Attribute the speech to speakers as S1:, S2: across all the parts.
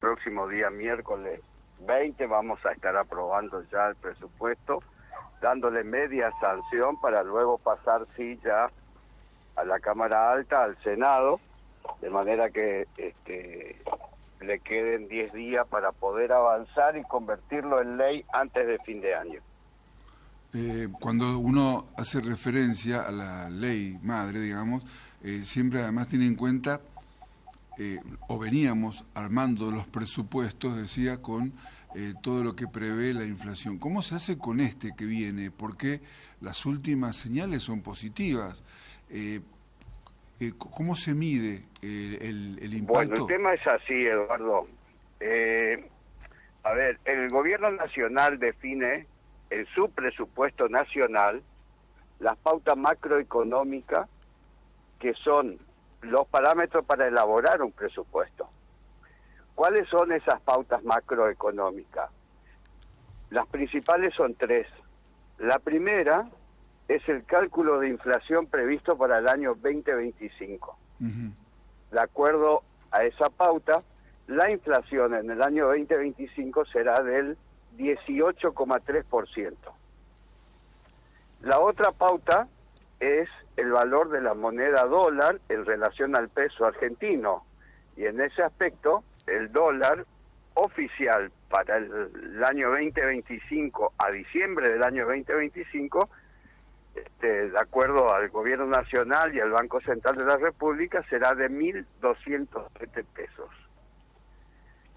S1: próximo día miércoles 20 vamos a estar aprobando ya el presupuesto, dándole media sanción para luego pasar sí ya a la Cámara Alta, al Senado, de manera que le queden 10 días para poder avanzar y convertirlo en ley antes de fin de año.
S2: Cuando uno hace referencia a la ley madre, digamos, siempre además tiene en cuenta, o veníamos armando los presupuestos, decía, con todo lo que prevé la inflación. ¿Cómo se hace con este que viene? Porque las últimas señales son positivas. ¿Cómo se mide el impacto?
S1: Bueno, el tema es así, Eduardo. A ver, el gobierno nacional define en su presupuesto nacional las pautas macroeconómicas que son los parámetros para elaborar un presupuesto. ¿Cuáles son esas pautas macroeconómicas? Las principales son 3. La primera es el cálculo de inflación previsto para el año 2025.
S2: Uh-huh.
S1: De acuerdo a esa pauta, la inflación en el año 2025 será del 18,3%. La otra pauta es el valor de la moneda dólar en relación al peso argentino. Y en ese aspecto, el dólar oficial para el año 2025 a diciembre del año 2025, de acuerdo al Gobierno Nacional y al Banco Central de la República, será de 1.207 pesos.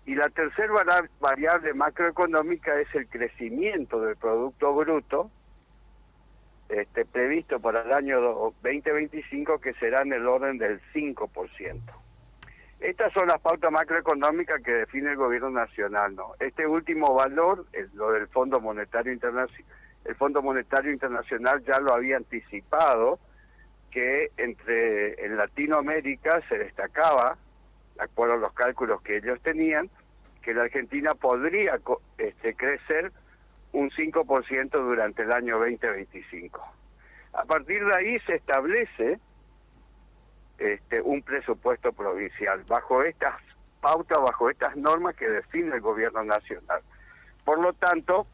S1: Y la tercera variable macroeconómica es el crecimiento del Producto Bruto previsto para el año 2025, que será en el orden del 5%. Estas son las pautas macroeconómicas que define el Gobierno Nacional, ¿no? Este último valor, lo del Fondo Monetario Internacional, el Fondo Monetario Internacional ya lo había anticipado, que en Latinoamérica se destacaba, de acuerdo a los cálculos que ellos tenían, que la Argentina podría crecer un 5% durante el año 2025. A partir de ahí se establece un presupuesto provincial, bajo estas pautas, bajo estas normas que define el Gobierno Nacional. Por lo tanto,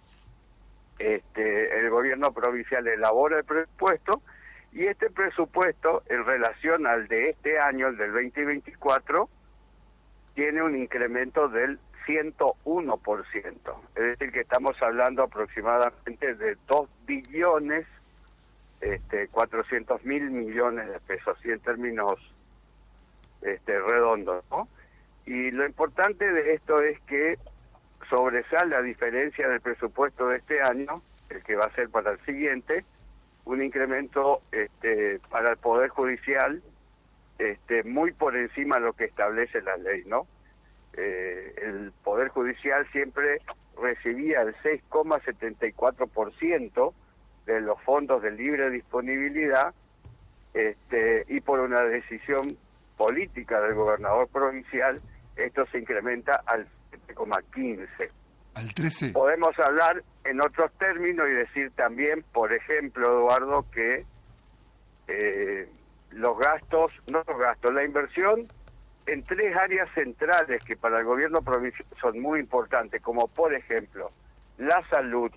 S1: el Gobierno provincial elabora el presupuesto, y este presupuesto, en relación al de este año, el del 2024, tiene un incremento del 101%. Es decir, que estamos hablando aproximadamente de 2.400.000 millones de pesos, así en términos redondos, ¿no? Y lo importante de esto es que sobresale, a diferencia del presupuesto de este año, el que va a ser para el siguiente, un incremento para el Poder Judicial muy por encima de lo que establece la ley, ¿no? El Poder Judicial siempre recibía el 6,74% de los fondos de libre disponibilidad, y por una decisión política del gobernador provincial, esto se incrementa al 7,15%.
S2: ¿Al 13%?
S1: Podemos hablar en otros términos y decir también, por ejemplo, Eduardo, que la inversión en 3 áreas centrales que para el gobierno provincial son muy importantes, como por ejemplo la salud,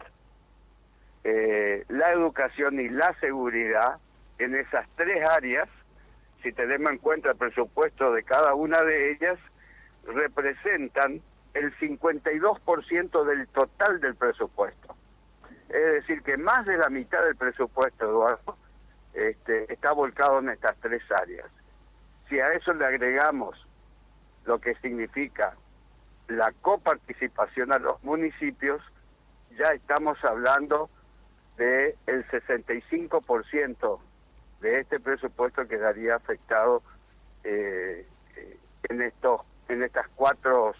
S1: la educación y la seguridad. En esas 3 áreas, si tenemos en cuenta el presupuesto de cada una de ellas, representan el 52% del total del presupuesto. Es decir, que más de la mitad del presupuesto, Eduardo, está volcado en estas 3 áreas. Si a eso le agregamos lo que significa la coparticipación a los municipios, ya estamos hablando de el 65% de este presupuesto quedaría afectado en estas cuatro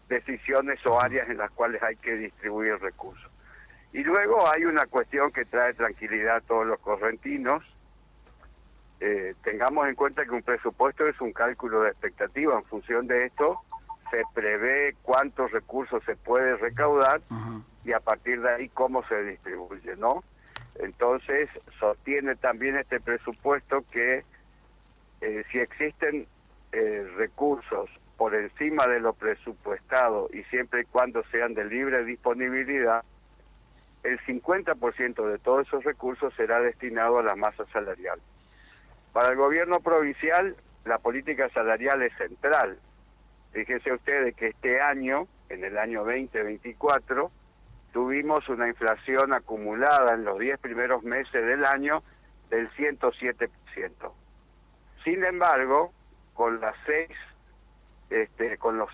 S1: decisiones o áreas en las cuales hay que distribuir recursos. Y luego hay una cuestión que trae tranquilidad a todos los correntinos. Tengamos en cuenta que un presupuesto es un cálculo de expectativa. En función de esto se prevé cuántos recursos se puede recaudar. Uh-huh. Y a partir de ahí cómo se distribuye, ¿no? Entonces sostiene también este presupuesto que si existen recursos por encima de lo presupuestado y siempre y cuando sean de libre disponibilidad, el 50% de todos esos recursos será destinado a la masa salarial. Para el gobierno provincial, la política salarial es central. Fíjense ustedes que este año, en el año 2024, tuvimos una inflación acumulada en los 10 primeros meses del año del 107%. Sin embargo, con los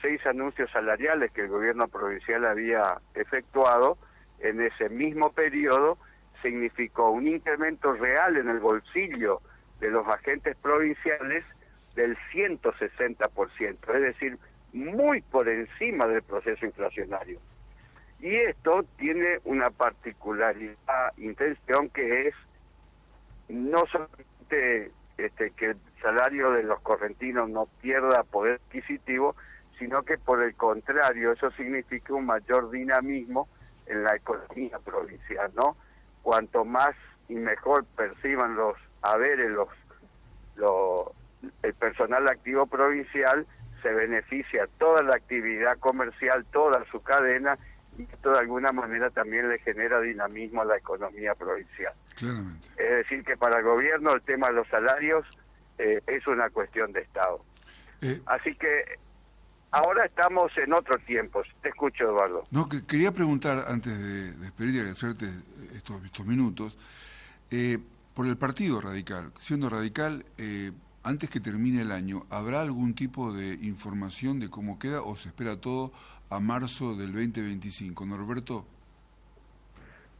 S1: 6 anuncios salariales que el gobierno provincial había efectuado, en ese mismo periodo significó un incremento real en el bolsillo de los agentes provinciales del 160%, es decir, muy por encima del proceso inflacionario. Y esto tiene una particularidad, intención, que es no solamente que el salario de los correntinos no pierda poder adquisitivo, sino que por el contrario, eso significa un mayor dinamismo en la economía provincial, ¿no? Cuanto más y mejor perciban los haberes, el personal activo provincial, se beneficia toda la actividad comercial, toda su cadena, y esto de alguna manera también le genera dinamismo a la economía provincial.
S2: Claramente.
S1: Es decir, que para el gobierno el tema de los salarios es una cuestión de Estado. Así que ahora estamos en otro tiempo. Te escucho, Eduardo.
S2: No, quería preguntar, antes de despedir y agradecerte estos minutos, por el Partido Radical. Siendo radical, antes que termine el año, ¿habrá algún tipo de información de cómo queda o se espera todo a marzo del 2025? Norberto.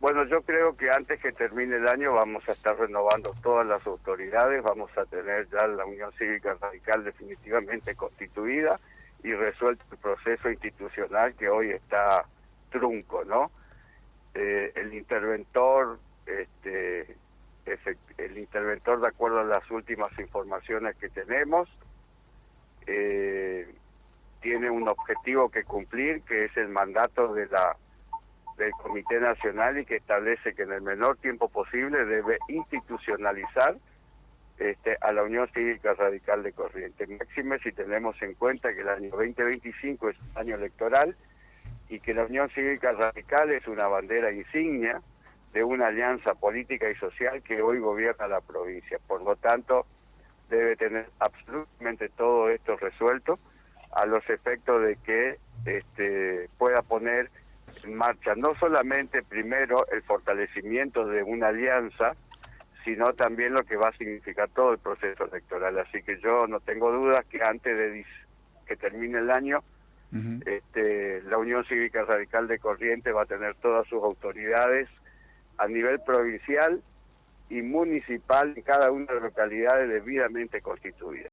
S1: Bueno, yo creo que antes que termine el año vamos a estar renovando todas las autoridades, vamos a tener ya la Unión Cívica Radical definitivamente constituida y resuelto el proceso institucional que hoy está trunco, ¿no? El interventor, de acuerdo a las últimas informaciones que tenemos, tiene un objetivo que cumplir, que es el mandato del Comité Nacional, y que establece que en el menor tiempo posible debe institucionalizar a la Unión Cívica Radical de Corrientes. Máxime si tenemos en cuenta que el año 2025 es un año electoral y que la Unión Cívica Radical es una bandera insignia de una alianza política y social que hoy gobierna la provincia. Por lo tanto, debe tener absolutamente todo esto resuelto a los efectos de que pueda poner en marcha no solamente primero el fortalecimiento de una alianza, sino también lo que va a significar todo el proceso electoral. Así que yo no tengo dudas que antes de que termine el año, la Unión Cívica Radical de Corrientes va a tener todas sus autoridades a nivel provincial y municipal en cada una de las localidades debidamente constituidas.